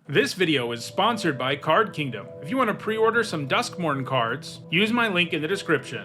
This video is sponsored by Card Kingdom. If you want to pre-order some Duskmourn cards, use my link in the description.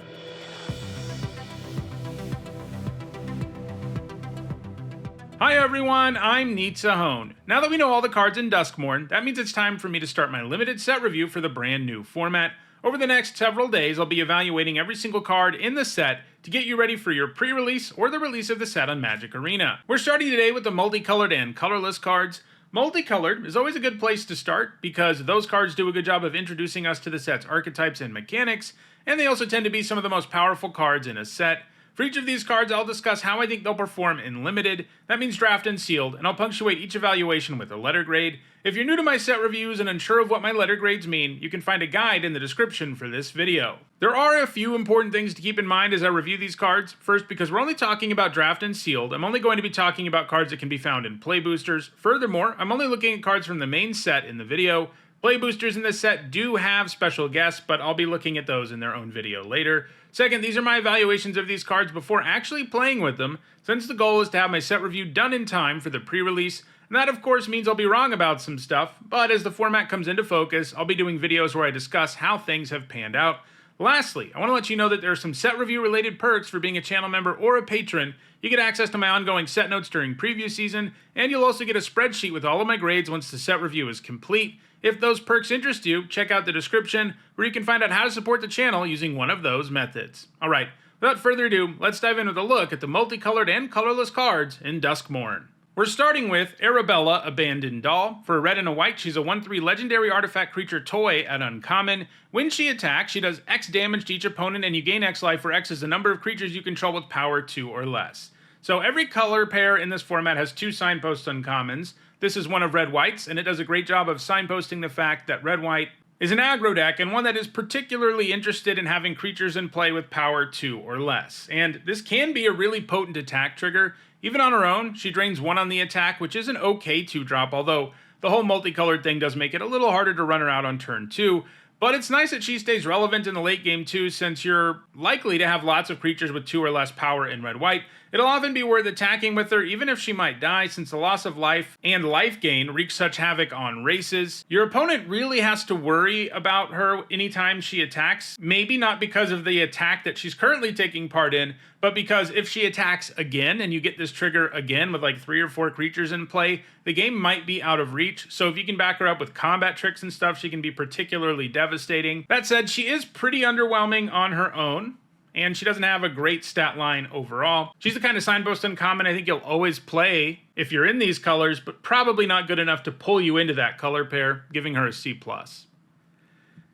Hi everyone, I'm Hone. Now that we know all the cards in Duskmourn, that means it's time for me to start my limited set review for the brand new format. Over the next several days, I'll be evaluating every single card in the set to get you ready for your pre-release or the release of the set on Magic Arena. We're starting today with the multicolored and colorless cards. Multicolored is always a good place to start because those cards do a good job of introducing us to the set's archetypes and mechanics, and they also tend to be some of the most powerful cards in a set. For each of these cards, I'll discuss how I think they'll perform in Limited, that means Draft and Sealed, and I'll punctuate each evaluation with a letter grade. If you're new to my set reviews and unsure of what my letter grades mean, you can find a guide in the description for this video. There are a few important things to keep in mind as I review these cards. First, because we're only talking about Draft and Sealed, I'm only going to be talking about cards that can be found in play boosters. Furthermore, I'm only looking at cards from the main set in the video. Play boosters in this set do have special guests, but I'll be looking at those in their own video later. Second, these are my evaluations of these cards before actually playing with them, since the goal is to have my set review done in time for the pre-release. And that of course means I'll be wrong about some stuff, but as the format comes into focus, I'll be doing videos where I discuss how things have panned out. Lastly, I want to let you know that there are some set review related perks for being a channel member or a patron. You get access to my ongoing set notes during preview season, and you'll also get a spreadsheet with all of my grades once the set review is complete. If those perks interest you, check out the description where you can find out how to support the channel using one of those methods. Alright, without further ado, let's dive in with a look at the multicolored and colorless cards in Duskmourn. We're starting with Arabella, Abandoned Doll. For a red and a white, she's a 1/3 legendary artifact creature toy at uncommon. When she attacks, she does X damage to each opponent and you gain X life, where X is the number of creatures you control with power 2 or less. So every color pair in this format has 2 signpost uncommons. This is one of red-white's, and it does a great job of signposting the fact that red-white is an aggro deck and one that is particularly interested in having creatures in play with power 2 or less. And this can be a really potent attack trigger. Even on her own, she drains 1 on the attack, which is an okay 2-drop, although the whole multicolored thing does make it a little harder to run her out on turn 2. But it's nice that she stays relevant in the late game too, since you're likely to have lots of creatures with 2 or less power in red-white. It'll often be worth attacking with her, even if she might die, since the loss of life and life gain wreak such havoc on races. Your opponent really has to worry about her anytime she attacks, maybe not because of the attack that she's currently taking part in, but because if she attacks again and you get this trigger again with like 3 or 4 creatures in play, the game might be out of reach. So if you can back her up with combat tricks and stuff, she can be particularly devastating. That said, she is pretty underwhelming on her own, and she doesn't have a great stat line overall. She's the kind of signpost uncommon I think you'll always play if you're in these colors, but probably not good enough to pull you into that color pair, giving her a C+.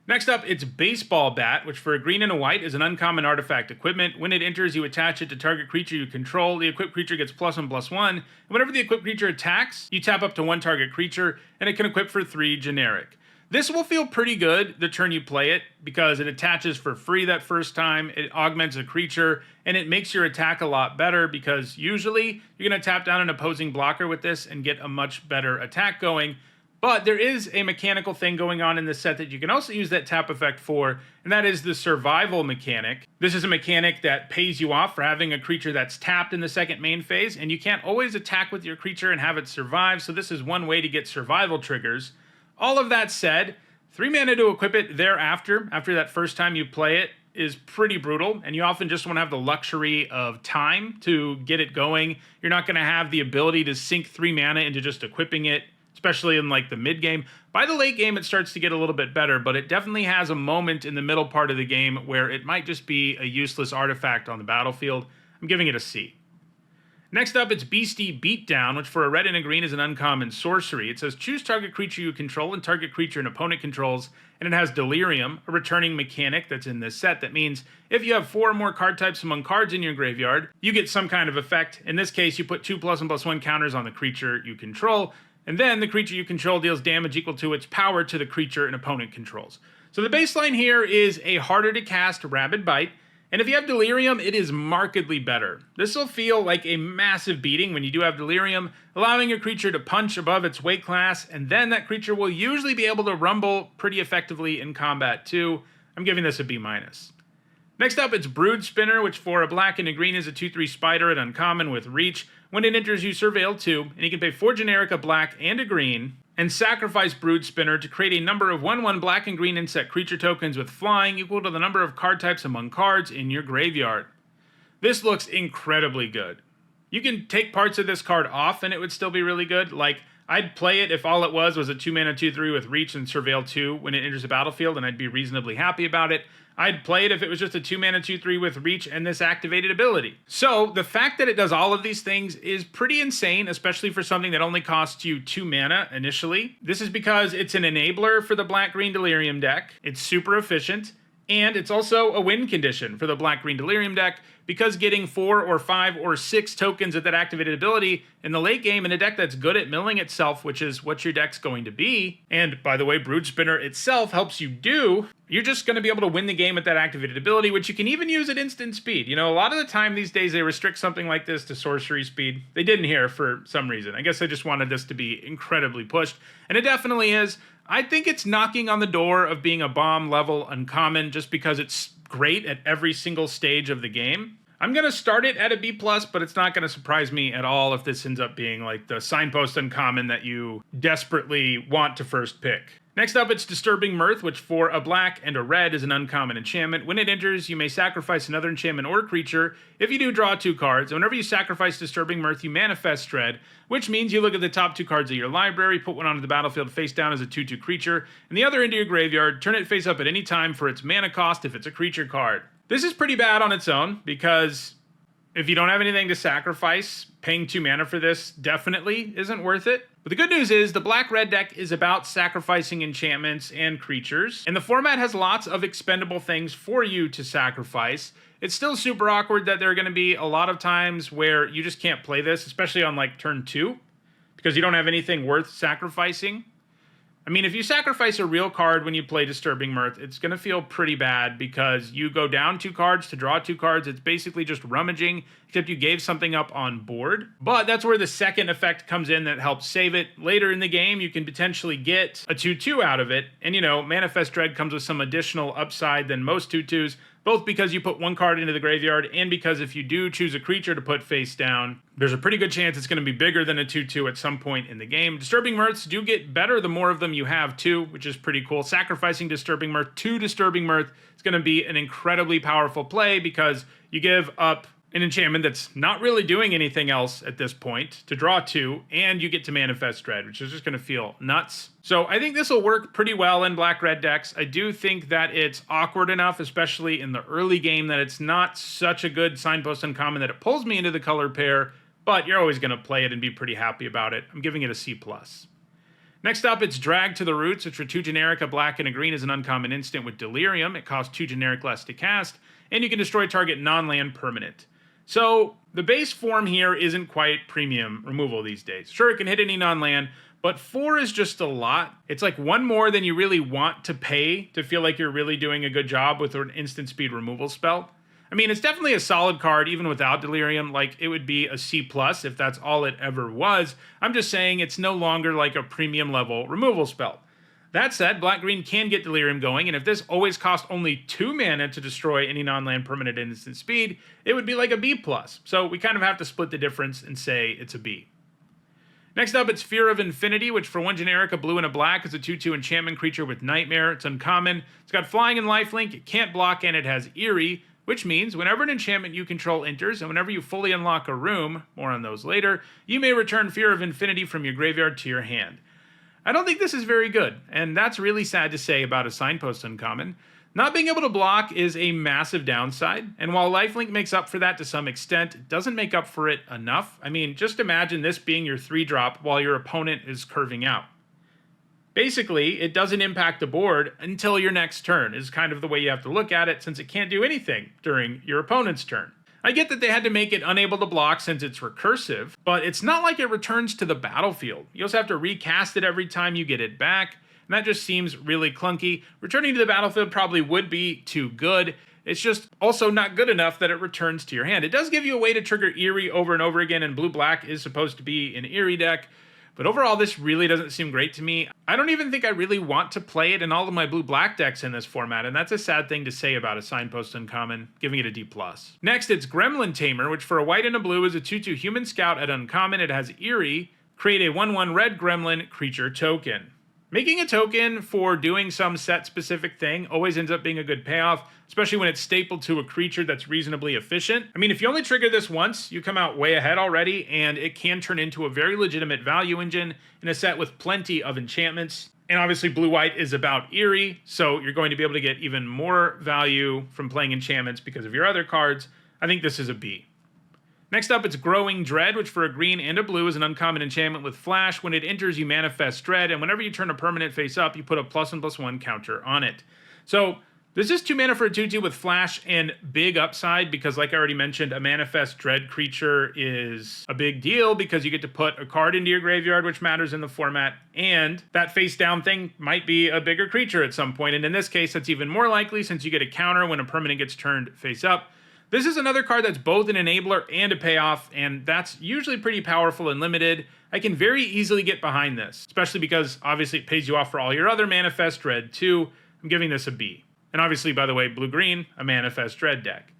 Next up, it's Baseball Bat, which for a green and a white is an uncommon artifact equipment. When it enters, you attach it to target creature you control. The equipped creature gets +1/+1, and whenever the equipped creature attacks, you tap up to 1 target creature, and it can equip for 3 generic. This will feel pretty good the turn you play it, because it attaches for free that first time, it augments a creature, and it makes your attack a lot better, because usually you're going to tap down an opposing blocker with this and get a much better attack going. But there is a mechanical thing going on in this set that you can also use that tap effect for, and that is the survival mechanic. This is a mechanic that pays you off for having a creature that's tapped in the second main phase, and you can't always attack with your creature and have it survive, so this is one way to get survival triggers. All of that said, 3 mana to equip it thereafter, after that first time you play it, is pretty brutal, and you often just want to have the luxury of time to get it going. You're not going to have the ability to sink 3 mana into just equipping it, especially in like the mid game. By the late game, it starts to get a little bit better, but it definitely has a moment in the middle part of the game where it might just be a useless artifact on the battlefield. I'm giving it a C. Next up, it's Beastie Beatdown, which for a red and a green is an uncommon sorcery. It says choose target creature you control and target creature an opponent controls, and it has Delirium, a returning mechanic that's in this set. That means if you have 4 or more card types among cards in your graveyard, you get some kind of effect. In this case, you put 2 +1/+1 counters on the creature you control, and then the creature you control deals damage equal to its power to the creature an opponent controls. So the baseline here is a harder to cast Rabid Bite, and if you have Delirium, it is markedly better. This will feel like a massive beating when you do have Delirium, allowing a creature to punch above its weight class, and then that creature will usually be able to rumble pretty effectively in combat too. I'm giving this a B-. Next up, it's Brood Spinner, which for a black and a green is a 2/3 spider at uncommon with reach. When it enters, you surveil 2, and you can pay 4 generic, a black, and a green, and sacrifice Brood Spinner to create a number of 1/1 black and green insect creature tokens with flying equal to the number of card types among cards in your graveyard. This looks incredibly good. You can take parts of this card off and it would still be really good. Like, I'd play it if all it was a 2-mana 2/3 with reach and surveil 2 when it enters the battlefield, and I'd be reasonably happy about it. I'd play it if it was just a 2-mana 2/3 with reach and this activated ability. So the fact that it does all of these things is pretty insane, especially for something that only costs you 2 mana initially. This is because it's an enabler for the black-green Delirium deck. It's super efficient, and it's also a win condition for the black-green Delirium deck, because getting 4 or 5 or 6 tokens at that activated ability in the late game in a deck that's good at milling itself, which is what your deck's going to be, and by the way, Brood Spinner itself helps you do, you're just going to be able to win the game at that activated ability, which you can even use at instant speed. You know, a lot of the time these days they restrict something like this to sorcery speed. They didn't here for some reason. I guess they just wanted this to be incredibly pushed, and it definitely is. I think it's knocking on the door of being a bomb level uncommon just because it's great at every single stage of the game. I'm going to start it at a B+, but it's not going to surprise me at all if this ends up being like the signpost uncommon that you desperately want to first pick. Next up, it's Disturbing Mirth, which for a black and a red is an uncommon enchantment. When it enters, you may sacrifice another enchantment or creature. If you do, draw 2 cards. And whenever you sacrifice Disturbing Mirth, you manifest Dread, which means you look at the top 2 cards of your library, put one onto the battlefield face down as a 2/2 creature, and the other into your graveyard. Turn it face up at any time for its mana cost if it's a creature card. This is pretty bad on its own, because if you don't have anything to sacrifice, paying 2 mana for this definitely isn't worth it. But the good news is the black-red deck is about sacrificing enchantments and creatures, and the format has lots of expendable things for you to sacrifice. It's still super awkward that there are going to be a lot of times where you just can't play this, especially on like turn 2, because you don't have anything worth sacrificing. I mean, if you sacrifice a real card when you play Disturbing Mirth, it's going to feel pretty bad because you go down 2 cards to draw 2 cards. It's basically just rummaging, except you gave something up on board. But that's where the second effect comes in that helps save it. Later in the game, you can potentially get a 2/2 out of it. And, you know, Manifest Dread comes with some additional upside than most 2/2s, both because you put 1 card into the graveyard and because if you do choose a creature to put face down, there's a pretty good chance it's going to be bigger than a 2/2 at some point in the game. Disturbing Mirths do get better the more of them you have too, which is pretty cool. Sacrificing Disturbing Mirth to Disturbing Mirth is going to be an incredibly powerful play because you give up an enchantment that's not really doing anything else at this point to draw 2, and you get to Manifest Dread, which is just going to feel nuts. So I think this will work pretty well in black-red decks. I do think that it's awkward enough, especially in the early game, that it's not such a good signpost uncommon that it pulls me into the color pair, but you're always going to play it and be pretty happy about it. I'm giving it a C+. Next up, it's Drag to the Roots, which for 2 generic, a black and a green is an uncommon instant with Delirium. It costs 2 generic less to cast, and you can destroy target non-land permanent. So the base form here isn't quite premium removal these days. Sure, it can hit any non-land, but 4 is just a lot. It's like 1 more than you really want to pay to feel like you're really doing a good job with an instant speed removal spell. I mean, it's definitely a solid card even without Delirium. Like, it would be a C+ if that's all it ever was. I'm just saying it's no longer like a premium level removal spell. That said, black-green can get Delirium going, and if this always cost only 2 mana to destroy any non-land permanent at instant speed, it would be like a B+. So we kind of have to split the difference and say it's a B. Next up, it's Fear of Infinity, which for 1 generic, a blue and a black, is a 2/2 enchantment creature with Nightmare. It's uncommon. It's got flying and lifelink, it can't block, and it has Eerie, which means whenever an enchantment you control enters, and whenever you fully unlock a room, more on those later, you may return Fear of Infinity from your graveyard to your hand. I don't think this is very good, and that's really sad to say about a signpost uncommon. Not being able to block is a massive downside, and while lifelink makes up for that to some extent, it doesn't make up for it enough. I mean, just imagine this being your 3-drop while your opponent is curving out. Basically, it doesn't impact the board until your next turn, is kind of the way you have to look at it, since it can't do anything during your opponent's turn. I get that they had to make it unable to block since it's recursive, but it's not like it returns to the battlefield. You also have to recast it every time you get it back, and that just seems really clunky. Returning to the battlefield probably would be too good. It's just also not good enough that it returns to your hand. It does give you a way to trigger Eerie over and over again, and blue-black is supposed to be an Eerie deck, But overall, this really doesn't seem great to me. I don't even think I really want to play it in all of my blue-black decks in this format, and that's a sad thing to say about a Signpost Uncommon, giving it a D+. Next, it's Gremlin Tamer, which for a white and a blue is a 2/2 Human Scout at Uncommon. It has Eerie, create a 1/1 red Gremlin creature token. Making a token for doing some set-specific thing always ends up being a good payoff, especially when it's stapled to a creature that's reasonably efficient. I mean, if you only trigger this once, you come out way ahead already, and it can turn into a very legitimate value engine in a set with plenty of enchantments. And obviously blue-white is about Eerie, so you're going to be able to get even more value from playing enchantments because of your other cards. I think this is a B. Next up, it's Growing Dread, which for a green and a blue is an uncommon enchantment with flash. When it enters, you manifest Dread, and whenever you turn a permanent face up, you put a +1/+1 counter on it. So this is 2 mana for a 2/2 with flash and big upside, because like I already mentioned, a manifest Dread creature is a big deal because you get to put a card into your graveyard, which matters in the format, and that face down thing might be a bigger creature at some point, and in this case, that's even more likely since you get a counter when a permanent gets turned face up. This is another card that's both an enabler and a payoff, and that's usually pretty powerful and limited. I can very easily get behind this, especially because obviously it pays you off for all your other Manifest Dread too. I'm giving this a B. And obviously, by the way, blue-green, a Manifest Dread deck.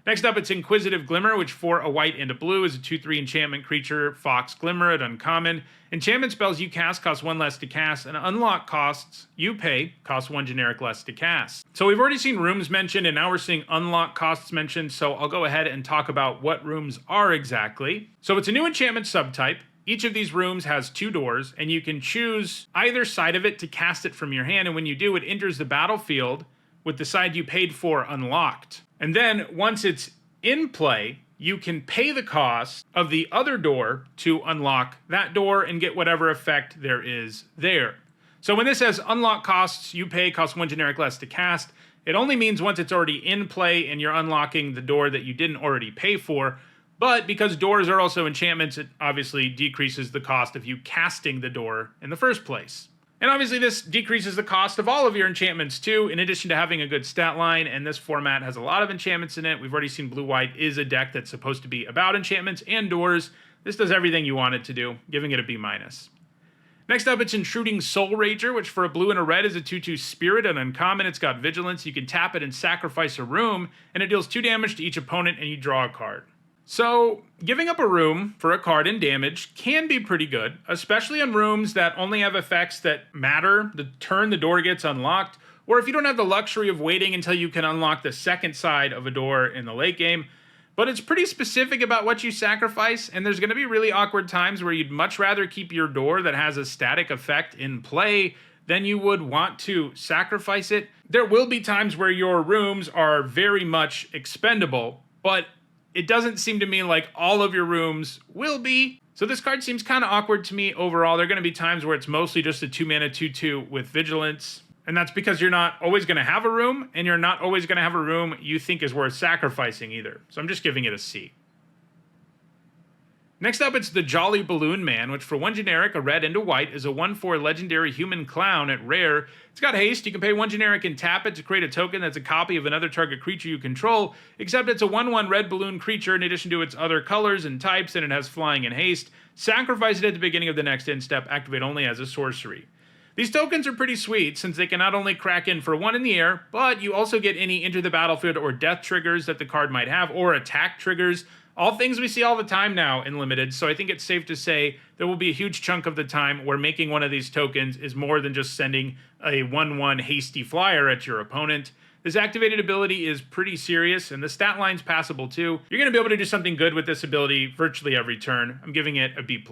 Next up, it's Inquisitive Glimmer, which for a white and a blue is a 2/3 enchantment creature, Fox Glimmer at Uncommon. Enchantment spells you cast cost 1 less to cast, and unlock costs you pay cost 1 generic less to cast. So we've already seen rooms mentioned, and now we're seeing unlock costs mentioned, so I'll go ahead and talk about what rooms are exactly. So it's a new enchantment subtype. Each of these rooms has 2 doors, and you can choose either side of it to cast it from your hand, and when you do, it enters the battlefield with the side you paid for unlocked. And then, once it's in play, you can pay the cost of the other door to unlock that door and get whatever effect there is there. So when this says unlock costs you pay cost 1 generic less to cast, it only means once it's already in play and you're unlocking the door that you didn't already pay for. But because doors are also enchantments, it obviously decreases the cost of you casting the door in the first place. And obviously this decreases the cost of all of your enchantments too, in addition to having a good stat line, and this format has a lot of enchantments in it. We've already seen blue-white is a deck that's supposed to be about enchantments and doors. This does everything you want it to do, giving it a B-. Next up, it's Intruding Soul Rager, which for a blue and a red is a 2/2 spirit, an uncommon. It's got vigilance. You can tap it and sacrifice a room, and it deals 2 damage to each opponent, and you draw a card. So, giving up a room for a card and damage can be pretty good, especially on rooms that only have effects that matter the turn the door gets unlocked, or if you don't have the luxury of waiting until you can unlock the second side of a door in the late game. But it's pretty specific about what you sacrifice, and there's going to be really awkward times where you'd much rather keep your door that has a static effect in play than you would want to sacrifice it. There will be times where your rooms are very much expendable, but it doesn't seem to me like all of your rooms will be. So this card seems kind of awkward to me overall. There are going to be times where it's mostly just a 2 mana 2/2 with vigilance. And that's because you're not always going to have a room, and you're not always going to have a room you think is worth sacrificing either. So I'm just giving it a C. Next up, it's the Jolly Balloon Man, which for 1 generic, a red and a white, is a 1/4 legendary human clown at rare. It's got haste. You can pay 1 generic and tap it to create a token that's a copy of another target creature you control, except it's a 1/1 red balloon creature in addition to its other colors and types, and it has flying and haste. Sacrifice it at the beginning of the next end step, activate only as a sorcery. These tokens are pretty sweet, since they can not only crack in for 1 in the air, but you also get any enter the battlefield or death triggers that the card might have, or attack triggers. All things we see all the time now in Limited, so I think it's safe to say there will be a huge chunk of the time where making one of these tokens is more than just sending a 1/1 hasty flyer at your opponent. This activated ability is pretty serious, and the stat line's passable too. You're going to be able to do something good with this ability virtually every turn. I'm giving it a B+.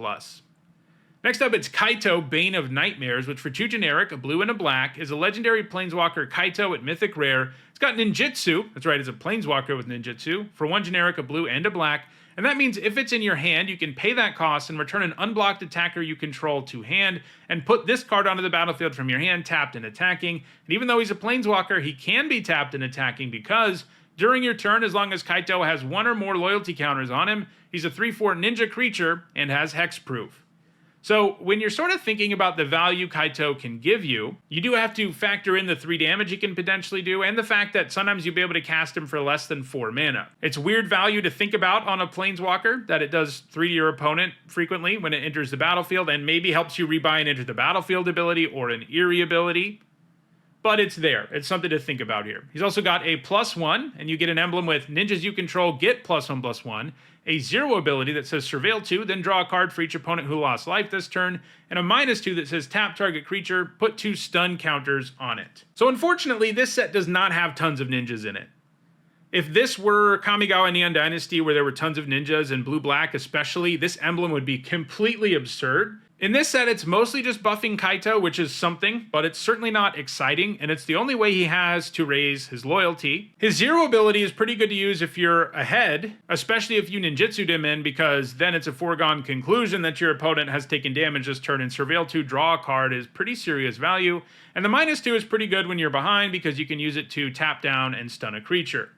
Next up, it's Kaito, Bane of Nightmares, which for 2 generic, a blue and a black, is a legendary planeswalker Kaito at Mythic Rare. It's got ninjutsu, that's right, it's a planeswalker with ninjutsu, for 1 generic, a blue and a black, and that means if it's in your hand, you can pay that cost and return an unblocked attacker you control to hand, and put this card onto the battlefield from your hand, tapped and attacking. And even though he's a planeswalker, he can be tapped and attacking because during your turn, as long as Kaito has 1 or more loyalty counters on him, he's a 3/4 ninja creature and has hexproof. So when you're sort of thinking about the value Kaito can give you, you do have to factor in the 3 damage he can potentially do, and the fact that sometimes you'll be able to cast him for less than 4 mana. It's weird value to think about on a Planeswalker, that it does 3 to your opponent frequently when it enters the battlefield, and maybe helps you rebuy an Enter the Battlefield ability or an Eerie ability. But it's there. It's something to think about here. He's also got a +1, and you get an emblem with ninjas you control get +1/+1, a 0 ability that says Surveil 2, then draw a card for each opponent who lost life this turn, and a -2 that says tap target creature, put 2 stun counters on it. So unfortunately, this set does not have tons of ninjas in it. If this were Kamigawa Neon Dynasty, where there were tons of ninjas and blue-black especially, this emblem would be completely absurd. In this set, it's mostly just buffing Kaito, which is something, but it's certainly not exciting, and it's the only way he has to raise his loyalty. His 0 ability is pretty good to use if you're ahead, especially if you ninjutsu'd him in, because then it's a foregone conclusion that your opponent has taken damage this turn, and Surveil 2 draw a card is pretty serious value, and the -2 is pretty good when you're behind, because you can use it to tap down and stun a creature.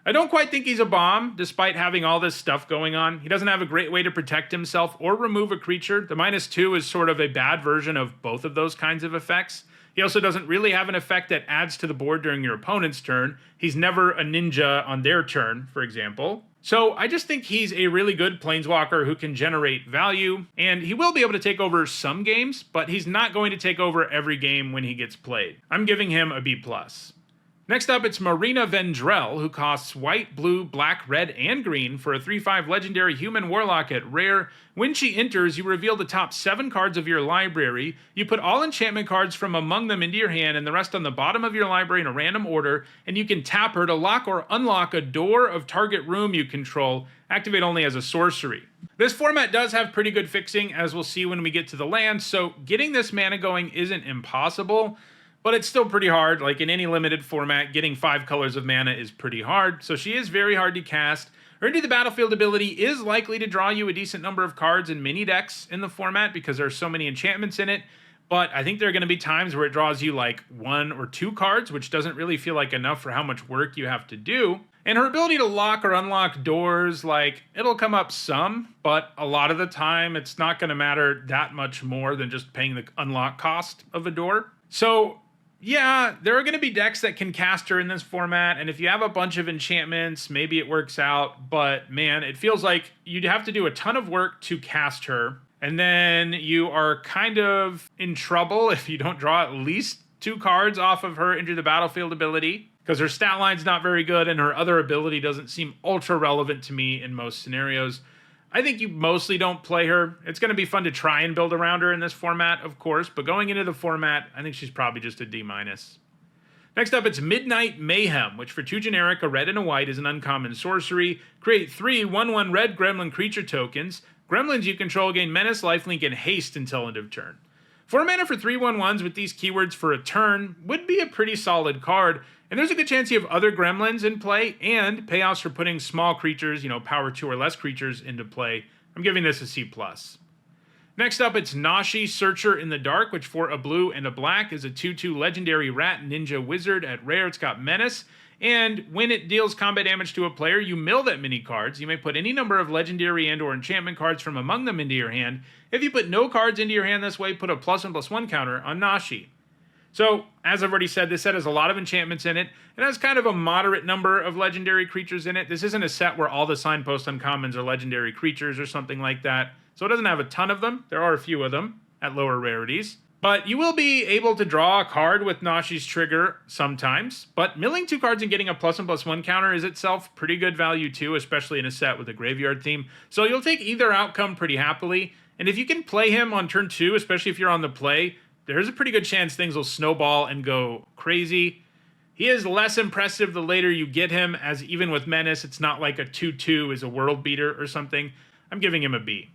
I don't quite think he's a bomb, despite having all this stuff going on. He doesn't have a great way to protect himself or remove a creature. The -2 is sort of a bad version of both of those kinds of effects. He also doesn't really have an effect that adds to the board during your opponent's turn. He's never a ninja on their turn, for example. So I just think he's a really good Planeswalker who can generate value, and he will be able to take over some games, but he's not going to take over every game when he gets played. I'm giving him a B+. Next up, it's Marina Vendrell, who costs white, blue, black, red, and green for a 3/5 legendary human warlock at rare. When she enters, you reveal the top 7 cards of your library. You put all enchantment cards from among them into your hand and the rest on the bottom of your library in a random order, and you can tap her to lock or unlock a door of target room you control. Activate only as a sorcery. This format does have pretty good fixing, as we'll see when we get to the land, so getting this mana going isn't impossible. But it's still pretty hard. Like in any limited format, getting 5 colors of mana is pretty hard, so she is very hard to cast. Her Into the Battlefield ability is likely to draw you a decent number of cards in mini decks in the format because there are so many enchantments in it, but I think there are going to be times where it draws you like 1 or 2 cards, which doesn't really feel like enough for how much work you have to do. And her ability to lock or unlock doors, like, it'll come up some, but a lot of the time it's not going to matter that much more than just paying the unlock cost of a door. So yeah, there are going to be decks that can cast her in this format, and if you have a bunch of enchantments, maybe it works out, but man, it feels like you'd have to do a ton of work to cast her, and then you are kind of in trouble if you don't draw at least 2 cards off of her Into the Battlefield ability, because her stat line's not very good, and her other ability doesn't seem ultra relevant to me in most scenarios. I think you mostly don't play her. It's going to be fun to try and build around her in this format, of course, but going into the format, I think she's probably just a D-. Next up, it's Midnight Mayhem, which for 2 generic, a red and a white, is an uncommon sorcery. Create 3 1/1 red gremlin creature tokens. Gremlins you control gain menace, lifelink, and haste until end of turn. 4 mana for 3 1/1s with these keywords for a turn would be a pretty solid card, and there's a good chance you have other gremlins in play and payoffs for putting small creatures, power 2 or less creatures into play. I'm giving this a C+. Next up, it's Nashi, Searcher in the Dark, which for a blue and a black is a 2/2 legendary rat ninja wizard at rare. It's got menace, and when it deals combat damage to a player, you mill that many cards. You may put any number of legendary and or enchantment cards from among them into your hand. If you put no cards into your hand this way, put a +1/+1 counter on Nashi. So, as I've already said, this set has a lot of enchantments in it. It has kind of a moderate number of legendary creatures in it. This isn't a set where all the signpost uncommons are legendary creatures or something like that. So it doesn't have a ton of them. There are a few of them at lower rarities. But you will be able to draw a card with Nashi's trigger sometimes. But milling 2 cards and getting a +1/+1 counter is itself pretty good value too, especially in a set with a graveyard theme. So you'll take either outcome pretty happily. And if you can play him on turn 2, especially if you're on the play, there's a pretty good chance things will snowball and go crazy. He is less impressive the later you get him, as even with Menace, it's not like a 2/2 is a world beater or something. I'm giving him a B.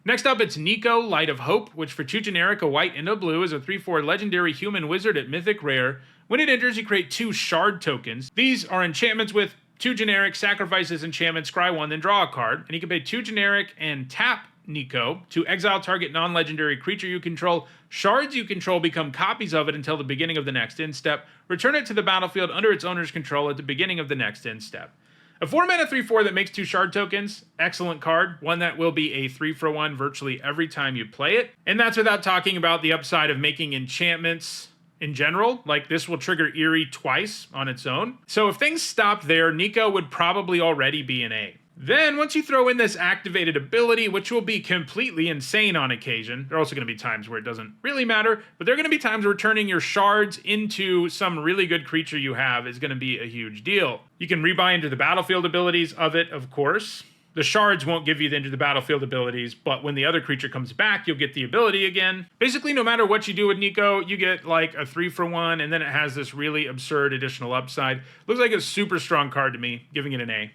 Next up, it's Nico, Light of Hope, which for 2 generic, a white and a blue, is a 3/4 legendary human wizard at Mythic Rare. When it enters, you create 2 shard tokens. These are enchantments with 2 generic, sacrifices enchantment, scry 1, then draw a card. And you can pay 2 generic and tap Nico to exile target non-legendary creature you control. Shards you control become copies of it until the beginning of the next end step. Return it to the battlefield under its owner's control at the beginning of the next end step. A 4-mana 3/4 that makes 2 shard tokens, excellent card, one that will be a 3-for-1 virtually every time you play it. And that's without talking about the upside of making enchantments in general. Like, this will trigger Eerie twice on its own. So if things stopped there, Nico would probably already be an A. Then, once you throw in this activated ability, which will be completely insane on occasion, there are also going to be times where it doesn't really matter, but there are going to be times where turning your shards into some really good creature you have is going to be a huge deal. You can rebuy into the battlefield abilities of it, of course. The shards won't give you the into the battlefield abilities, but when the other creature comes back, you'll get the ability again. Basically, no matter what you do with Nico, you get like a 3-for-1, and then it has this really absurd additional upside. Looks like a super strong card to me, giving it an A.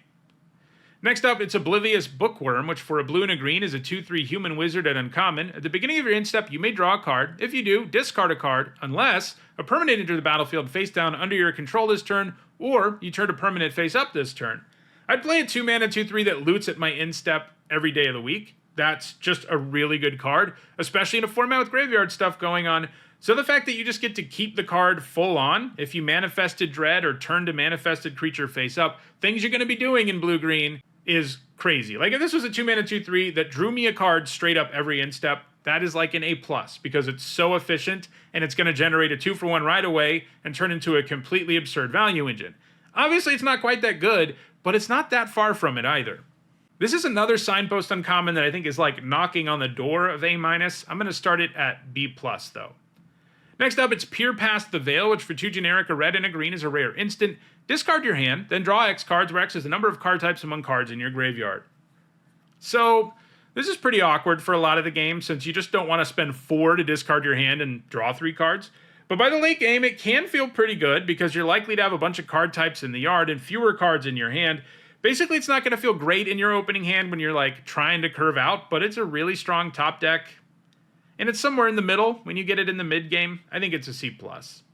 Next up, it's Oblivious Bookworm, which for a blue and a green is a 2/3 human wizard at uncommon. At the beginning of your end step, you may draw a card. If you do, discard a card, unless a permanent enters the battlefield face down under your control this turn, or you turn a permanent face up this turn. I'd play a 2-mana 2/3 that loots at my end step every day of the week. That's just a really good card, especially in a format with graveyard stuff going on. So the fact that you just get to keep the card full on, if you manifested Dread or turned a manifested creature face up, things you're going to be doing in blue-green, is crazy. Like, if this was a 2-mana 2/3 that drew me a card straight up every end step, that is like an A+, because it's so efficient, and it's going to generate a 2-for-1 right away and turn into a completely absurd value engine. Obviously, it's not quite that good, but it's not that far from it either. This is another signpost uncommon that I think is like knocking on the door of A-. I'm going to start it at B+, though. Next up, it's Peer Past the Veil, which for 2 generic, a red and a green is a rare instant. Discard your hand, then draw X cards, where X is the number of card types among cards in your graveyard. So, this is pretty awkward for a lot of the game, since you just don't want to spend 4 to discard your hand and draw 3 cards. But by the late game, it can feel pretty good, because you're likely to have a bunch of card types in the yard and fewer cards in your hand. Basically, it's not going to feel great in your opening hand when you're like trying to curve out, but it's a really strong top deck. And it's somewhere in the middle when you get it in the mid game. I think it's a C+.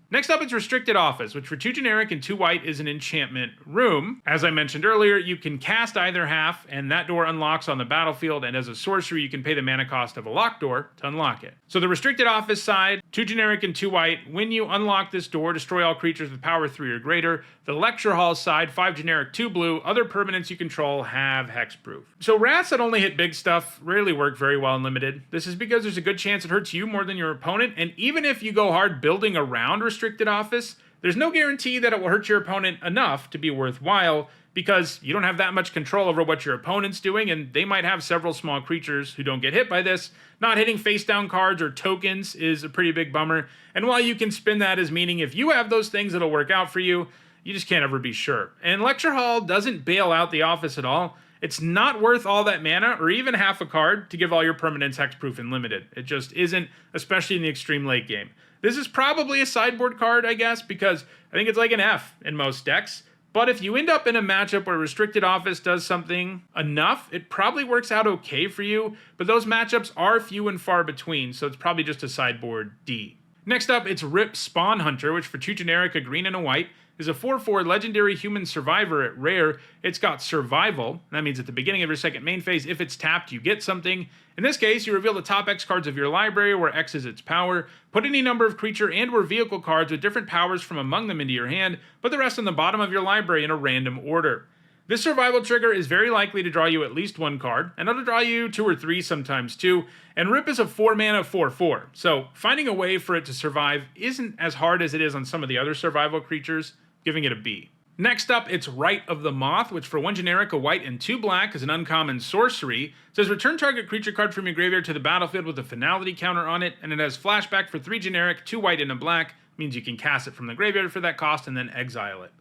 Next up, it's Restricted Office, which for 2 generic and 2 white is an enchantment room. As I mentioned earlier, you can cast either half, and that door unlocks on the battlefield, and as a sorcery, you can pay the mana cost of a locked door to unlock it. So the Restricted Office side, 2 generic and 2 white, when you unlock this door, destroy all creatures with power 3 or greater. The Lecture Hall side, 5 generic, 2 blue, other permanents you control have hexproof. So rats that only hit big stuff rarely work very well in limited. This is because there's a good chance it hurts you more than your opponent, and even if you go hard building around Restricted Office, there's no guarantee that it will hurt your opponent enough to be worthwhile, because you don't have that much control over what your opponent's doing, and they might have several small creatures who don't get hit by this. Not hitting face down cards or tokens is a pretty big bummer, and while you can spin that as meaning if you have those things it'll work out for you, you just can't ever be sure. And Lecture Hall doesn't bail out the office at all. It's not worth all that mana, or even half a card, to give all your permanents hexproof and limited. It just isn't, especially in the extreme late game. This is probably a sideboard card, I guess, because I think it's like an F in most decks. But if you end up in a matchup where Restricted Office does something enough, it probably works out okay for you, but those matchups are few and far between, so it's probably just a sideboard D. Next up, it's Rip Spawn Hunter, which for 2 generic, a green and a white, is a 4/4 legendary human survivor at rare. It's got survival. That means at the beginning of your second main phase, if it's tapped, you get something. In this case, you reveal the top X cards of your library, where X is its power. Put any number of creature and or vehicle cards with different powers from among them into your hand. Put the rest on the bottom of your library in a random order. This survival trigger is very likely to draw you at least 1 card, and it'll draw you 2 or 3, sometimes 2, and Rip is a 4-mana 4/4, so finding a way for it to survive isn't as hard as it is on some of the other survival creatures, giving it a B. Next up, it's Rite of the Moth, which for 1 generic, a white, and 2 black is an uncommon sorcery. It says return target creature card from your graveyard to the battlefield with a finality counter on it, and it has flashback for 3 generic, 2 white, and a black. Means you can cast it from the graveyard for that cost and then exile it.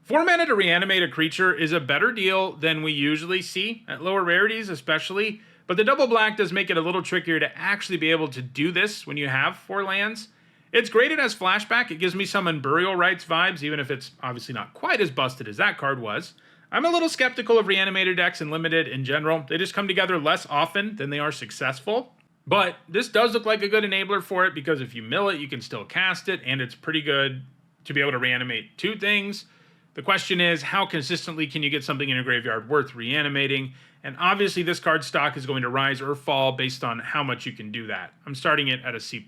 4 mana to reanimate a creature is a better deal than we usually see, at lower rarities especially, but the double black does make it a little trickier to actually be able to do this when you have 4 lands. It's graded as flashback. It gives me some Unburial Rites vibes, even if it's obviously not quite as busted as that card was. I'm a little skeptical of reanimator decks in limited in general. They just come together less often than they are successful. But this does look like a good enabler for it, because if you mill it, you can still cast it, and it's pretty good to be able to reanimate 2 things. The question is, how consistently can you get something in your graveyard worth reanimating? And obviously this card's stock is going to rise or fall based on how much you can do that. I'm starting it at a C+.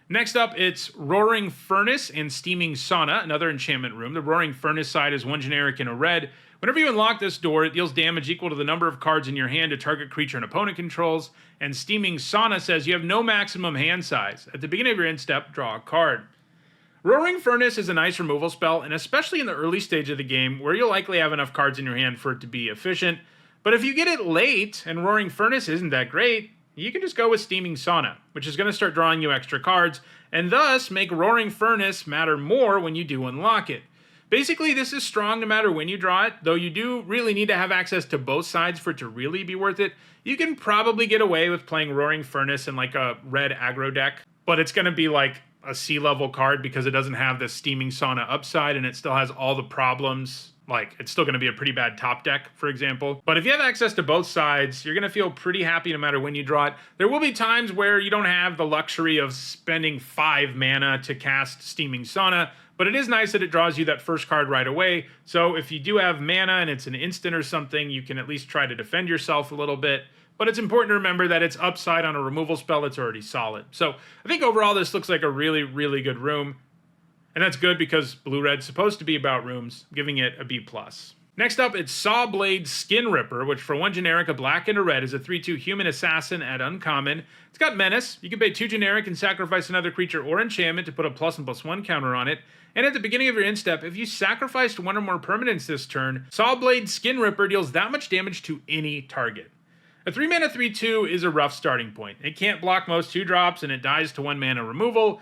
Next up, it's Roaring Furnace and Steaming Sauna, another enchantment room. The Roaring Furnace side is 1 generic and a red. Whenever you unlock this door, it deals damage equal to the number of cards in your hand to target creature an opponent controls. And Steaming Sauna says you have no maximum hand size. At the beginning of your end step, draw a card. Roaring Furnace is a nice removal spell, and especially in the early stage of the game, where you'll likely have enough cards in your hand for it to be efficient. But if you get it late, and Roaring Furnace isn't that great, you can just go with Steaming Sauna, which is going to start drawing you extra cards, and thus make Roaring Furnace matter more when you do unlock it. Basically, this is strong no matter when you draw it, though you do really need to have access to both sides for it to really be worth it. You can probably get away with playing Roaring Furnace in like a red aggro deck, but it's going to be like a C-level card because it doesn't have the Steaming Sauna upside and it still has all the problems. Like, it's still going to be a pretty bad top deck, for example. But if you have access to both sides, you're going to feel pretty happy no matter when you draw it. There will be times where you don't have the luxury of spending 5 mana to cast Steaming Sauna, but it is nice that it draws you that first card right away. So if you do have mana and it's an instant or something, you can at least try to defend yourself a little bit. But it's important to remember that it's upside on a removal spell that's already solid. So I think overall this looks like a really, really good room. And that's good because Blue-Red's supposed to be about rooms, giving it a B+. Next up, it's Sawblade Skin Ripper, which for 1 generic, a black and a red, is a 3/2 human assassin at uncommon. It's got Menace. You can pay 2 generic and sacrifice another creature or enchantment to put a +1/+1 counter on it. And at the beginning of your end step, if you sacrificed 1 or more permanents this turn, Sawblade Skin Ripper deals that much damage to any target. A 3 mana 3/2 is a rough starting point. It can't block most 2-drops and it dies to 1 mana removal.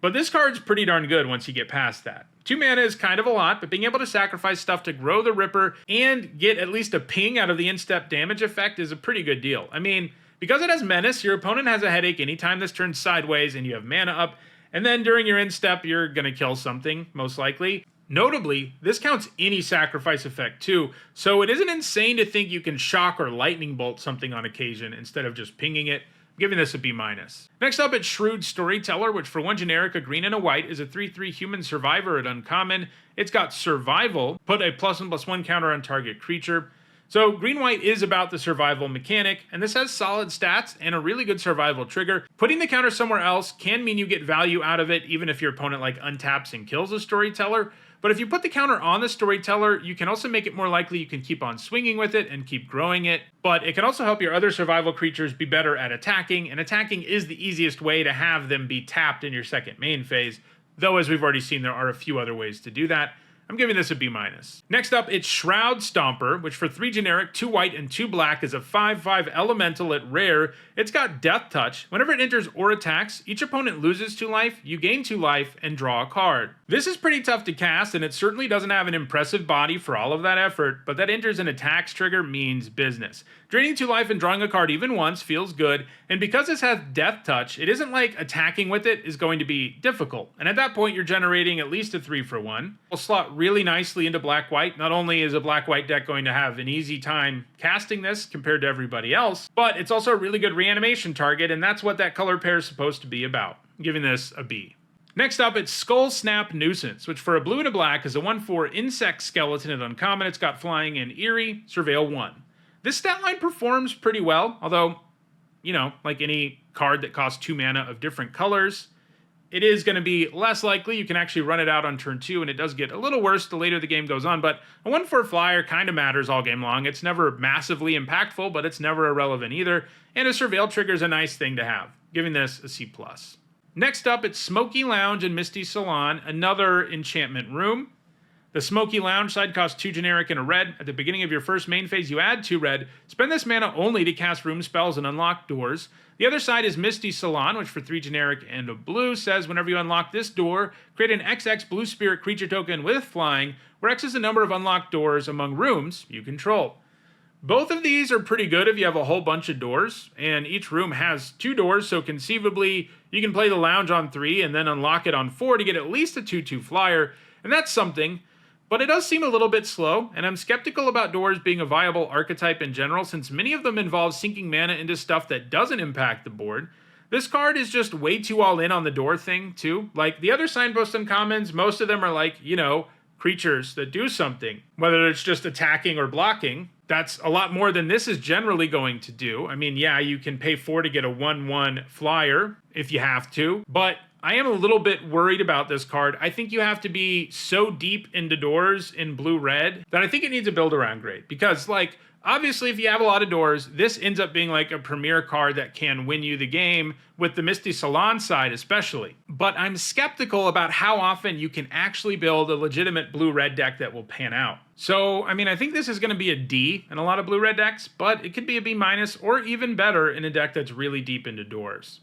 But this card's pretty darn good once you get past that. 2 mana is kind of a lot, but being able to sacrifice stuff to grow the Ripper and get at least a ping out of the in-step damage effect is a pretty good deal. I mean, because it has Menace, your opponent has a headache anytime this turns sideways and you have mana up, and then during your in-step, you're going to kill something, most likely. Notably, this counts any sacrifice effect too, so it isn't insane to think you can shock or lightning bolt something on occasion instead of just pinging it. Giving this a B-. Next up, it's Shrewd Storyteller, which for 1 generic, a green and a white, is a 3/3 human survivor at uncommon. It's got survival, put a +1/+1 counter on target creature. So green-white is about the survival mechanic, and this has solid stats and a really good survival trigger. Putting the counter somewhere else can mean you get value out of it, even if your opponent like untaps and kills a Storyteller. But if you put the counter on the Storyteller, you can also make it more likely you can keep on swinging with it and keep growing it. But it can also help your other survival creatures be better at attacking, and attacking is the easiest way to have them be tapped in your second main phase, though as we've already seen, there are a few other ways to do that. I'm giving this a B-. Next up, it's Shroud Stomper, which for 3 generic, 2 white, and 2 black is a 5/5 elemental at rare. It's got Death Touch. Whenever it enters or attacks, each opponent loses 2 life, you gain 2 life, and draw a card. This is pretty tough to cast, and it certainly doesn't have an impressive body for all of that effort, but that enters an attacks trigger means business. Draining 2 life and drawing a card even once feels good, and because this has Death Touch, it isn't like attacking with it is going to be difficult, and at that point you're generating at least a 3-for-1. Will slot really nicely into black-white. Not only is a black-white deck going to have an easy time casting this compared to everybody else, but it's also a really good reanimation target, and that's what that color pair is supposed to be about. I'm giving this a B. Next up, it's Skull Snap Nuisance, which for a blue and a black is a 1/4 insect skeleton at uncommon. It's got flying and eerie, surveil 1. This stat line performs pretty well, although, you know, like any card that costs 2 mana of different colors, it is going to be less likely you can actually run it out on turn 2, and it does get a little worse the later the game goes on, but a 1/4 flyer kind of matters all game long. It's never massively impactful, but it's never irrelevant either, and a surveil trigger is a nice thing to have, giving this a C+. Next up, it's Smoky Lounge and Misty Salon, another enchantment room. The Smoky Lounge side costs 2 generic and a red. At the beginning of your first main phase, you add 2 red. Spend this mana only to cast room spells and unlock doors. The other side is Misty Salon, which for 3 generic and a blue says whenever you unlock this door, create an XX blue spirit creature token with flying, where X is the number of unlocked doors among rooms you control. Both of these are pretty good if you have a whole bunch of doors, and each room has 2 doors, so conceivably you can play the lounge on 3 and then unlock it on 4 to get at least a 2/2 flyer, and that's something. But it does seem a little bit slow, and I'm skeptical about doors being a viable archetype in general, since many of them involve sinking mana into stuff that doesn't impact the board. This card is just way too all in on the door thing, too. Like, the other signpost uncommons, most of them are like, you know, creatures that do something, whether it's just attacking or blocking. That's a lot more than this is generally going to do. I mean, yeah, you can pay 4 to get a 1/1 flyer if you have to, but I am a little bit worried about this card. I think you have to be so deep into doors in blue-red that I think it needs a build-around grade. Because, like, obviously, if you have a lot of doors, this ends up being like a premier card that can win you the game, with the Misty Salon side especially. But I'm skeptical about how often you can actually build a legitimate blue-red deck that will pan out. So, I mean, I think this is going to be a D in a lot of blue-red decks, but it could be a B- or even better in a deck that's really deep into doors.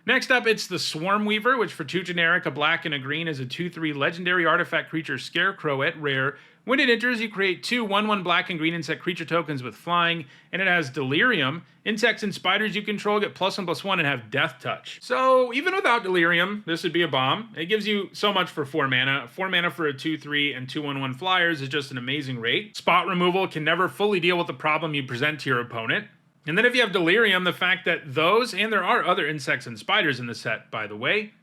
Next up, it's the Swarm Weaver, which for 2 generic, a black and a green, is a 2/3 legendary artifact creature Scarecrow at rare. When it enters, you create 2 1/1 black and green insect creature tokens with flying, and it has Delirium. Insects and spiders you control get +1/+1 and have Death Touch. So even without Delirium, this would be a bomb. It gives you so much for 4 mana. 4 mana for a 2/3 and 2 1/1 flyers is just an amazing rate. Spot removal can never fully deal with the problem you present to your opponent. And then if you have Delirium, the fact that those, and there are other insects and spiders in the set, by the way,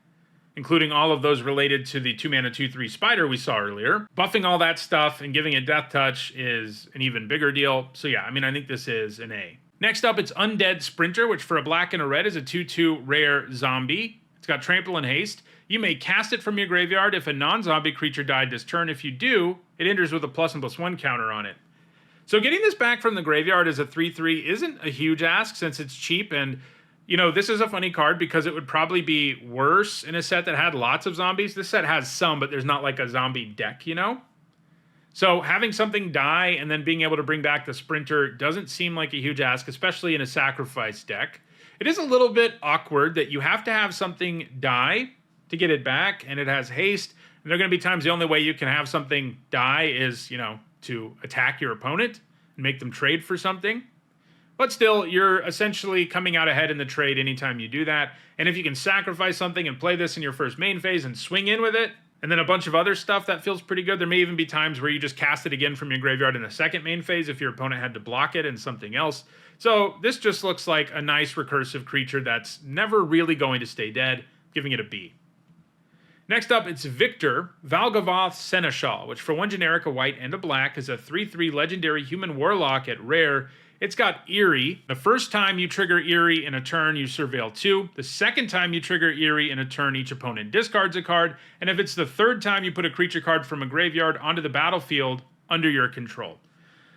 including all of those related to the 2 mana 2/3 spider we saw earlier, buffing all that stuff and giving it Death Touch is an even bigger deal. So yeah, I mean, I think this is an A. Next up, it's Undead Sprinter, which for a black and a red is a 2/2 rare zombie. It's got Trample and Haste. You may cast it from your graveyard if a non-zombie creature died this turn. If you do, it enters with a +1/+1 counter on it. So getting this back from the graveyard as a 3/3 isn't a huge ask since it's cheap, and you know, this is a funny card because it would probably be worse in a set that had lots of zombies. This set has some, but there's not like a zombie deck, you know? So having something die and then being able to bring back the Sprinter doesn't seem like a huge ask, especially in a sacrifice deck. It is a little bit awkward that you have to have something die to get it back, and it has haste, and there are going to be times the only way you can have something die is, you know, to attack your opponent and make them trade for something. But still, you're essentially coming out ahead in the trade anytime you do that. And if you can sacrifice something and play this in your first main phase and swing in with it, and then a bunch of other stuff, that feels pretty good. There may even be times where you just cast it again from your graveyard in the second main phase if your opponent had to block it and something else. So this just looks like a nice recursive creature that's never really going to stay dead, giving it a B. Next up, it's Victor, Valgavoth Seneschal, which for 1 generic, a white, and a black is a 3/3 legendary human warlock at rare. It's got Eerie. The first time you trigger Eerie in a turn, you surveil 2. The second time you trigger Eerie in a turn, each opponent discards a card. And if it's the third time you put a creature card from a graveyard onto the battlefield under your control.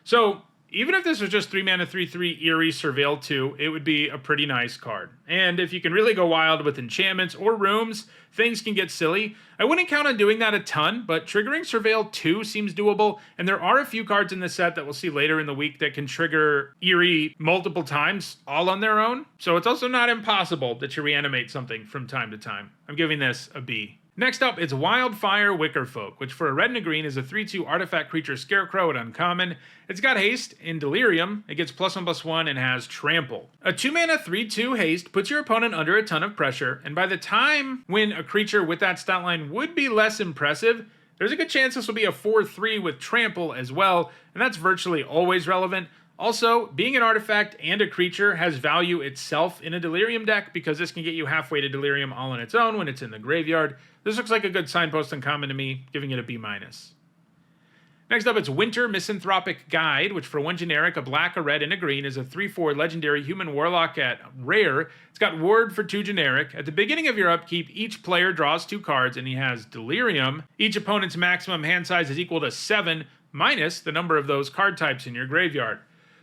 So even if this was just 3 mana 3/3 Eerie Surveil 2, it would be a pretty nice card. And if you can really go wild with enchantments or rooms, things can get silly. I wouldn't count on doing that a ton, but triggering Surveil 2 seems doable, and there are a few cards in the set that we'll see later in the week that can trigger Eerie multiple times, all on their own. So it's also not impossible that you reanimate something from time to time. I'm giving this a B. Next up, it's Wildfire Wickerfolk, which for a red and a green is a 3/2 artifact creature Scarecrow at uncommon. It's got haste in Delirium, it gets +1/+1 and has Trample. A 2 mana 3/2 haste puts your opponent under a ton of pressure, and by the time when a creature with that stat line would be less impressive, there's a good chance this will be a 4/3 with Trample as well, and that's virtually always relevant. Also, being an artifact and a creature has value itself in a Delirium deck because this can get you halfway to Delirium all on its own when it's in the graveyard. This looks like a good signpost uncommon to me, giving it a B-. Next up, it's Winter Misanthropic Guide, which for 1 generic, a black, a red, and a green is a 3/4 legendary human warlock at rare. It's got Ward for 2 generic. At the beginning of your upkeep, each player draws 2 cards, and he has Delirium. Each opponent's maximum hand size is equal to 7, minus the number of those card types in your graveyard.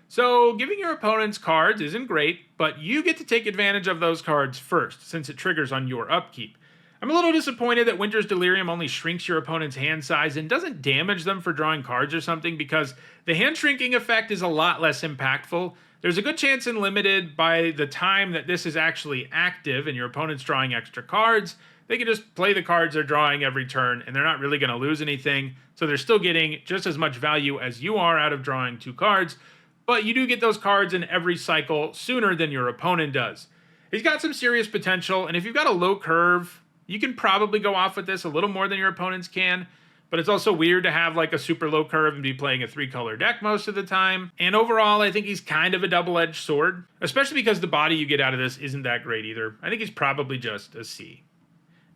So giving your opponents cards isn't great, but you get to take advantage of those cards first, since it triggers on your upkeep. I'm a little disappointed that Winter's Delirium only shrinks your opponent's hand size and doesn't damage them for drawing cards or something, because the hand shrinking effect is a lot less impactful. There's a good chance in Limited by the time that this is actually active and your opponent's drawing extra cards, they can just play the cards they're drawing every turn and they're not really going to lose anything. So they're still getting just as much value as you are out of drawing 2 cards. But you do get those cards in every cycle sooner than your opponent does. He's got some serious potential, and if you've got a low curve, you can probably go off with this a little more than your opponents can, but it's also weird to have like a super low curve and be playing a 3-color deck most of the time. And overall, I think he's kind of a double-edged sword, especially because the body you get out of this isn't that great either. I think he's probably just a C.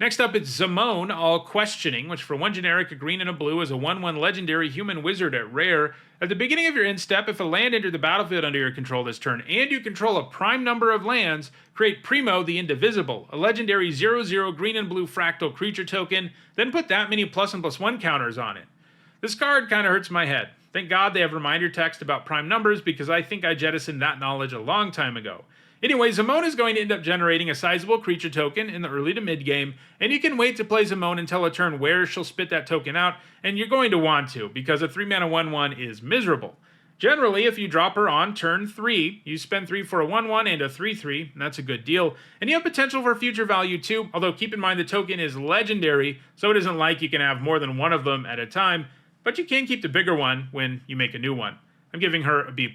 Next up, it's Zamone, All Questioning, which for 1 generic, a green and a blue, is a 1/1 legendary human wizard at rare. At the beginning of your end step, if a land entered the battlefield under your control this turn, and you control a prime number of lands, create Primo the Indivisible, a legendary 0/0 green and blue fractal creature token, then put that many +1/+1 counters on it. This card kind of hurts my head. Thank God they have reminder text about prime numbers, because I think I jettisoned that knowledge a long time ago. Anyway, Zamone is going to end up generating a sizable creature token in the early to mid game, and you can wait to play Zamone until a turn where she'll spit that token out, and you're going to want to, because a 3-mana 1/1 is miserable. Generally, if you drop her on turn 3, you spend 3 for a 1/1 and a 3/3, and that's a good deal. And you have potential for future value too, although keep in mind the token is legendary, so it isn't like you can have more than one of them at a time, but you can keep the bigger one when you make a new one. I'm giving her a B+.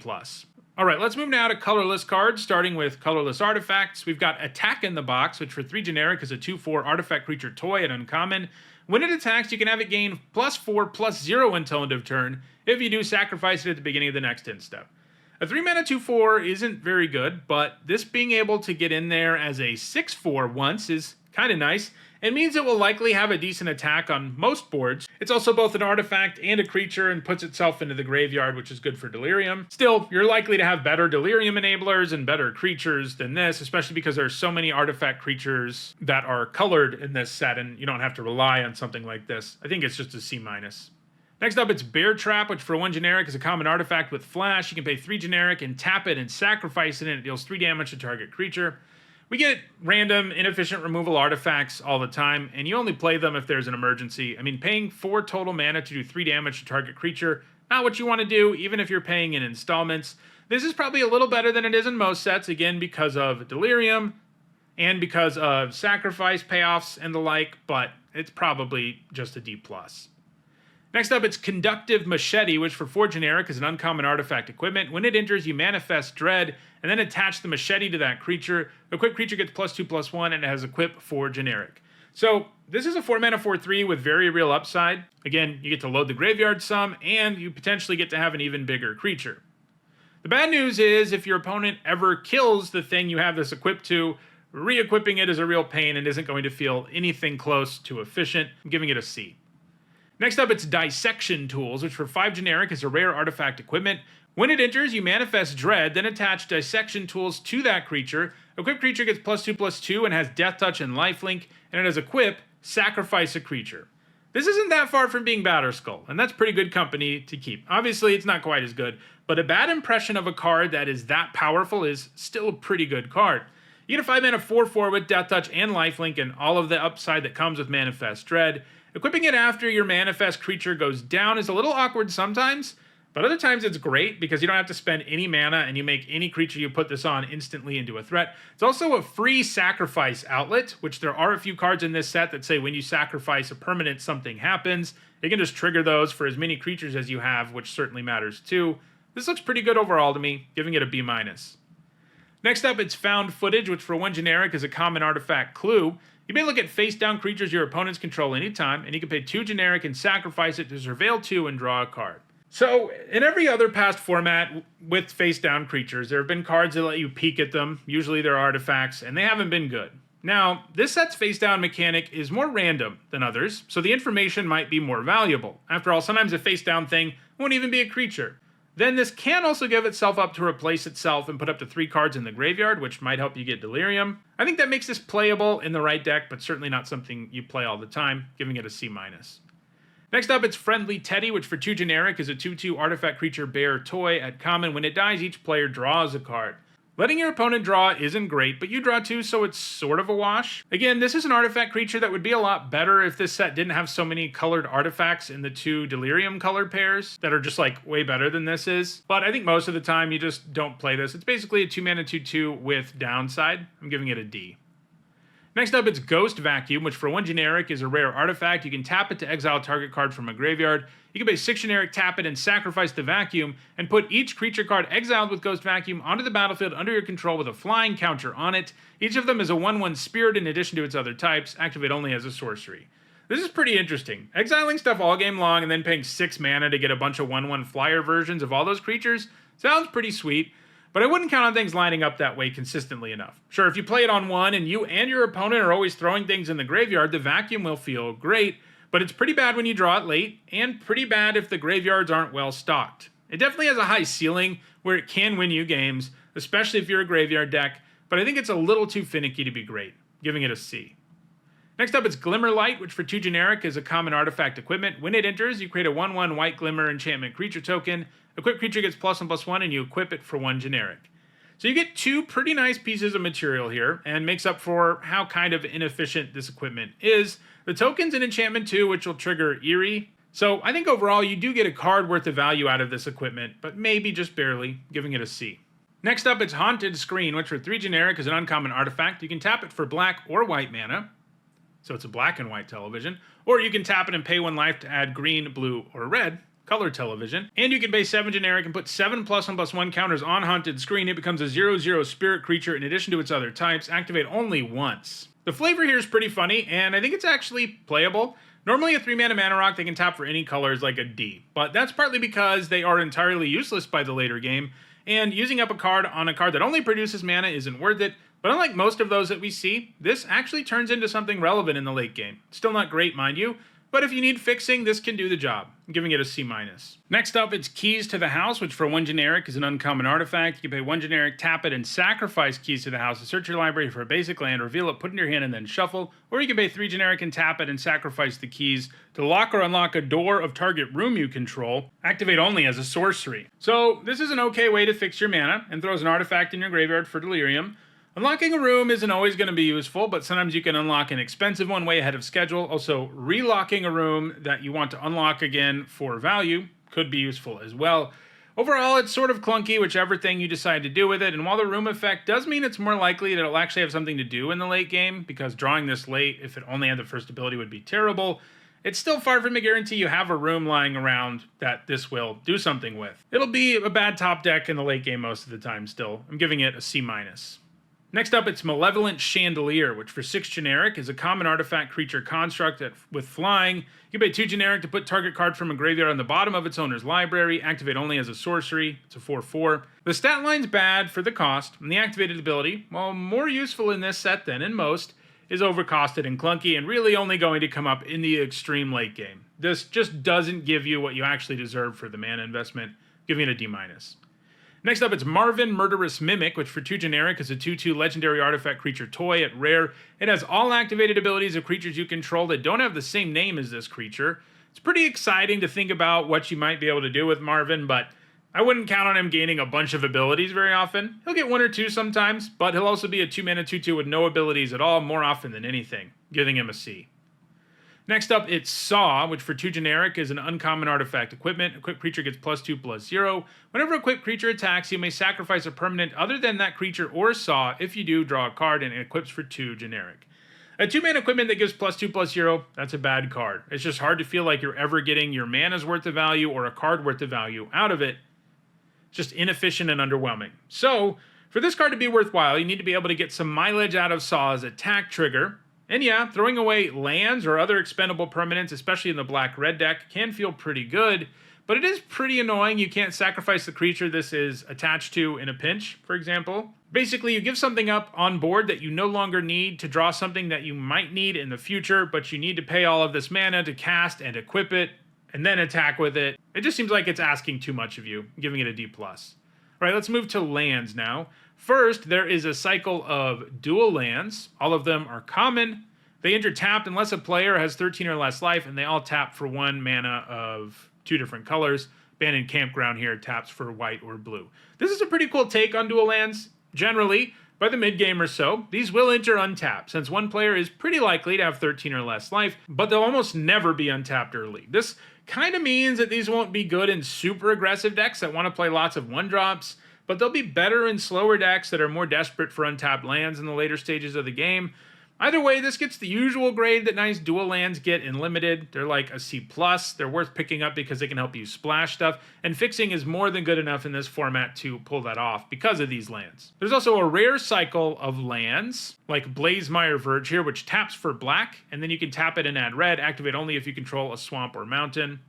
Alright, let's move now to colorless cards, starting with colorless artifacts. We've got Attack in the Box, which for 3 generic is a 2/4 artifact creature toy at uncommon. When it attacks, you can have it gain +4/+0 until end of turn. If you do, sacrifice it at the beginning of the next end step. A 3-mana 2/4 isn't very good, but this being able to get in there as a 6/4 once is kind of nice, and means it will likely have a decent attack on most boards. It's also both an artifact and a creature and puts itself into the graveyard, which is good for Delirium. Still, you're likely to have better Delirium enablers and better creatures than this, especially because there are so many artifact creatures that are colored in this set, and you don't have to rely on something like this. I think it's just a C-. Next up, it's Bear Trap, which for 1 generic is a common artifact with flash. You can pay 3 generic and tap it and sacrifice it, and it deals 3 damage to target creature. We get random, inefficient removal artifacts all the time, and you only play them if there's an emergency. I mean, paying 4 total mana to do 3 damage to target creature, not what you want to do, even if you're paying in installments. This is probably a little better than it is in most sets, again, because of Delirium, and because of sacrifice payoffs and the like, but it's probably just a D+. Next up, it's Conductive Machete, which for 4 generic is an uncommon artifact equipment. When it enters, you manifest Dread, and then attach the machete to that creature. Equipped creature gets +2/+1, and it has equip 4 generic. So this is a 4-mana 4/3 with very real upside. Again, you get to load the graveyard some, and you potentially get to have an even bigger creature. The bad news is, if your opponent ever kills the thing you have this equipped to, re-equipping it is a real pain and isn't going to feel anything close to efficient. I'm giving it a C. Next up, it's Dissection Tools, which for 5 generic is a rare artifact equipment. When it enters, you manifest Dread, then attach Dissection Tools to that creature. Equipped creature gets +2/+2 and has Death Touch and Lifelink, and it has Equip, sacrifice a creature. This isn't that far from being Batterskull, and that's pretty good company to keep. Obviously, it's not quite as good, but a bad impression of a card that is that powerful is still a pretty good card. You get a 5-mana 4/4 with Death Touch and Lifelink and all of the upside that comes with Manifest Dread. Equipping it after your manifest creature goes down is a little awkward sometimes, but other times it's great because you don't have to spend any mana and you make any creature you put this on instantly into a threat. It's also a free sacrifice outlet, which there are a few cards in this set that say when you sacrifice a permanent, something happens. You can just trigger those for as many creatures as you have, which certainly matters too. This looks pretty good overall to me, giving it a B-. Next up, it's Found Footage, which for 1 generic is a common artifact clue. You may look at face-down creatures your opponents control anytime, and you can pay 2 generic and sacrifice it to surveil 2 and draw a card. So, in every other past format with face-down creatures, there have been cards that let you peek at them. Usually they're artifacts, and they haven't been good. Now, this set's face-down mechanic is more random than others, so the information might be more valuable. After all, sometimes a face-down thing won't even be a creature. Then this can also give itself up to replace itself and put up to 3 cards in the graveyard, which might help you get Delirium. I think that makes this playable in the right deck, but certainly not something you play all the time, giving it a C-. Next up, it's Friendly Teddy, which for 2 generic is a 2/2 artifact creature bear toy. At common, when it dies, each player draws a card. Letting your opponent draw isn't great, but you draw 2, so it's sort of a wash. Again, this is an artifact creature that would be a lot better if this set didn't have so many colored artifacts in the 2 Delirium colored pairs that are just like way better than this is. But I think most of the time you just don't play this. It's basically a 2-mana 2/2 with downside. I'm giving it a D. Next up, it's Ghost Vacuum, which for 1 generic is a rare artifact. You can tap it to exile a target card from a graveyard. You can pay 6 generic, tap it, and sacrifice the vacuum, and put each creature card exiled with Ghost Vacuum onto the battlefield under your control with a flying counter on it. Each of them is a 1/1 spirit in addition to its other types. Activate only as a sorcery. This is pretty interesting. Exiling stuff all game long and then paying 6 mana to get a bunch of 1/1 flyer versions of all those creatures sounds pretty sweet. but I wouldn't count on things lining up that way consistently enough. Sure, if you play it on one and you and your opponent are always throwing things in the graveyard, the vacuum will feel great, but it's pretty bad when you draw it late, and pretty bad if the graveyards aren't well stocked. It definitely has a high ceiling where it can win you games, especially if you're a graveyard deck, but I think it's a little too finicky to be great, giving it a C. Next up, it's Glimmerlight, which for 2 generic is a common artifact equipment. When it enters, you create a 1/1 white glimmer enchantment creature token. Equipped creature gets +1/+1, and you equip it for 1 generic. So you get 2 pretty nice pieces of material here, and makes up for how kind of inefficient this equipment is. The token's an enchantment too, which will trigger Eerie. So I think overall you do get a card worth of value out of this equipment, but maybe just barely, giving it a C. Next up, it's Haunted Screen, which for 3 generic is an uncommon artifact. You can tap it for black or white mana. So it's a black and white television, or you can tap it and pay 1 life to add green, blue, or red color television. And you can pay 7 generic and put 7 +1/+1 counters on Haunted Screen. It becomes a 0/0 spirit creature in addition to its other types. Activate only once. The flavor here is pretty funny, and I think it's actually playable. Normally a 3-mana mana rock they can tap for any colors like a D, but that's partly because they are entirely useless by the later game, and using up a card on a card that only produces mana isn't worth it. But unlike most of those that we see, this actually turns into something relevant in the late game. Still not great, mind you, but if you need fixing, this can do the job. I'm giving it a C-. Next up, it's Keys to the House, which for 1 generic is an uncommon artifact. You can pay 1 generic, tap it, and sacrifice Keys to the House to search your library for a basic land, reveal it, put it in your hand, and then shuffle. Or you can pay 3 generic and tap it and sacrifice the keys to lock or unlock a door of target room you control. Activate only as a sorcery. So this is an okay way to fix your mana, and throws an artifact in your graveyard for Delirium. Unlocking a room isn't always going to be useful, but sometimes you can unlock an expensive one way ahead of schedule. Also, relocking a room that you want to unlock again for value could be useful as well. Overall, it's sort of clunky, whichever thing you decide to do with it, and while the room effect does mean it's more likely that it'll actually have something to do in the late game, because drawing this late, if it only had the first ability, would be terrible, it's still far from a guarantee you have a room lying around that this will do something with. It'll be a bad top deck in the late game most of the time still. I'm giving it a C-. Next up, it's Malevolent Chandelier, which for 6 generic is a common artifact creature construct with flying. You can pay 2 generic to put target card from a graveyard on the bottom of its owner's library. Activate only as a sorcery. It's a 4/4. The stat line's bad for the cost, and the activated ability, while more useful in this set than in most, is overcosted and clunky, and really only going to come up in the extreme late game. This just doesn't give you what you actually deserve for the mana investment, giving it a D-. Next up, it's Marvin Murderous Mimic, which for 2 generic is a 2/2 legendary artifact creature toy at rare. It has all activated abilities of creatures you control that don't have the same name as this creature. It's pretty exciting to think about what you might be able to do with Marvin, but I wouldn't count on him gaining a bunch of abilities very often. He'll get 1 or 2 sometimes, but he'll also be a 2-mana 2/2 with no abilities at all more often than anything, giving him a C. Next up, it's Saw, which for 2 generic is an uncommon artifact equipment. Equipped creature gets +2/+0. Whenever equipped creature attacks, you may sacrifice a permanent other than that creature or Saw. If you do, draw a card, and it equips for 2 generic. A 2-mana equipment that gives +2/+0, that's a bad card. It's just hard to feel like you're ever getting your mana's worth of value or a card worth of value out of it. It's just inefficient and underwhelming. So, for this card to be worthwhile, you need to be able to get some mileage out of Saw's attack trigger. And yeah, throwing away lands or other expendable permanents, especially in the black-red deck, can feel pretty good, but it is pretty annoying you can't sacrifice the creature this is attached to in a pinch, for example. Basically, you give something up on board that you no longer need to draw something that you might need in the future, but you need to pay all of this mana to cast and equip it, and then attack with it. It just seems like it's asking too much of you, I'm giving it a D+. All right, let's move to lands now. First, there is a cycle of dual lands. All of them are common. They enter tapped unless a player has 13 or less life, and they all tap for 1 mana of 2 different colors. Abandoned Campground here taps for white or blue. This is a pretty cool take on dual lands. Generally, by the mid-game or so, these will enter untapped, since one player is pretty likely to have 13 or less life, but they'll almost never be untapped early. This kind of means that these won't be good in super aggressive decks that want to play lots of 1-drops, but they'll be better in slower decks that are more desperate for untapped lands in the later stages of the game. Either way, this gets the usual grade that nice dual lands get in Limited. They're like a C+. They're worth picking up because they can help you splash stuff, and fixing is more than good enough in this format to pull that off because of these lands. There's also a rare cycle of lands, like Blazemire Verge here, which taps for black, and then you can tap it and add red, activate only if you control a swamp or mountain.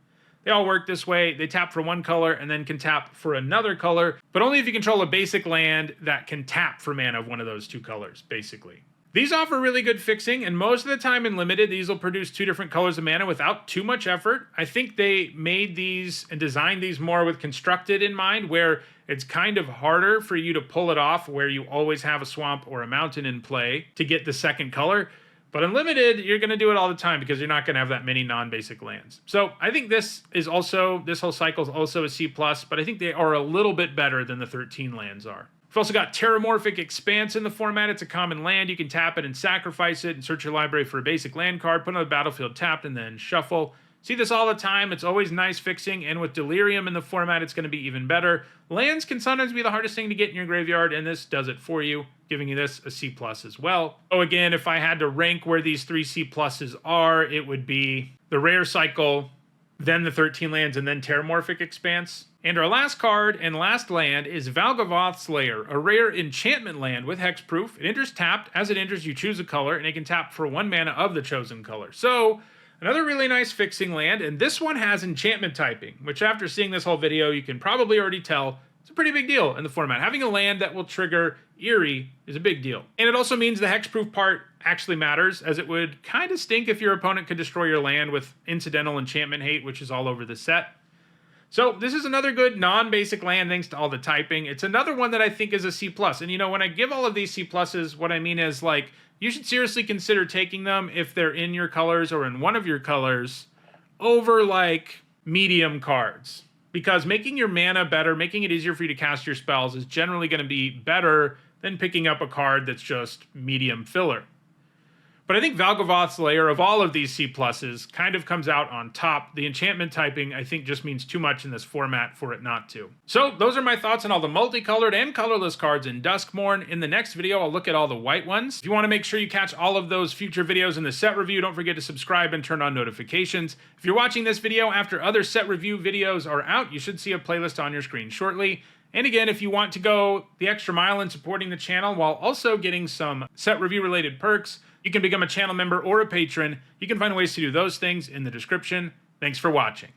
They all work this way. They tap for one color and then can tap for another color, but only if you control a basic land that can tap for mana of one of those two colors, basically. These offer really good fixing, and most of the time in Limited, these will produce two different colors of mana without too much effort. I think they made these and designed these more with Constructed in mind, where it's kind of harder for you to pull it off, where you always have a swamp or a mountain in play to get the second color. But in Limited, you're going to do it all the time because you're not going to have that many non-basic lands. So I think this whole cycle is also a C+, but I think they are a little bit better than the 13 lands are. We've also got Terramorphic Expanse in the format. It's a common land. You can tap it and sacrifice it and search your library for a basic land card, put it on the battlefield tapped, and then shuffle. See this all the time. It's always nice fixing, and with Delirium in the format, it's going to be even better. Lands can sometimes be the hardest thing to get in your graveyard, and this does it for you, giving you this a C+ as well. Oh, again, if I had to rank where these three C+ are, it would be the Rare Cycle, then the 13 lands, and then Terramorphic Expanse. And our last card and last land is Valgavoth's Lair, a rare enchantment land with hexproof. It enters tapped. As it enters, you choose a color, and it can tap for one mana of the chosen color. So, another really nice fixing land, and this one has enchantment typing, which after seeing this whole video, you can probably already tell it's a pretty big deal in the format. Having a land that will trigger Eerie is a big deal. And it also means the hexproof part actually matters, as it would kind of stink if your opponent could destroy your land with incidental enchantment hate, which is all over the set. So this is another good non-basic land thanks to all the typing. It's another one that I think is a C+. And you know, when I give all of these C+, what I mean is, like, you should seriously consider taking them if they're in your colors or in one of your colors over, like, medium cards. Because making your mana better, making it easier for you to cast your spells is generally going to be better than picking up a card that's just medium filler. But I think Valgavoth's Lair of all of these C+, kind of comes out on top. The enchantment typing, I think, just means too much in this format for it not to. So those are my thoughts on all the multicolored and colorless cards in Duskmourn. In the next video, I'll look at all the white ones. If you want to make sure you catch all of those future videos in the set review, don't forget to subscribe and turn on notifications. If you're watching this video after other set review videos are out, you should see a playlist on your screen shortly. And again, if you want to go the extra mile in supporting the channel while also getting some set review related perks, you can become a channel member or a patron. You can find ways to do those things in the description. Thanks for watching.